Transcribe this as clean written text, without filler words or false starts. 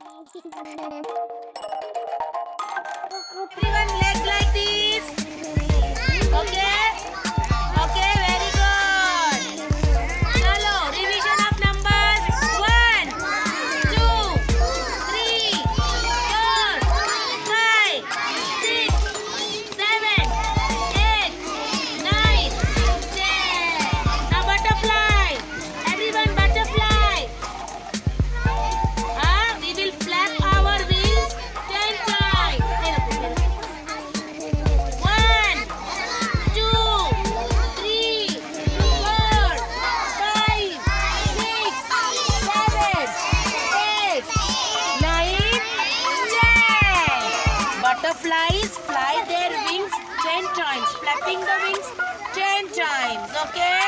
Everyone legs like this. Okay? Okay, very good. Chalo, revision of numbers. 1, 2, 3, 4, 5, 6, 7, 8, 9, 10. Now butterfly. Everyone butterfly. We will flap our wings 10 times. 1, 2, 3, 4, 5, 6, 7, 8, 9, 10. Butterflies fly their wings 10 times, flapping the wings 10 times. Okay?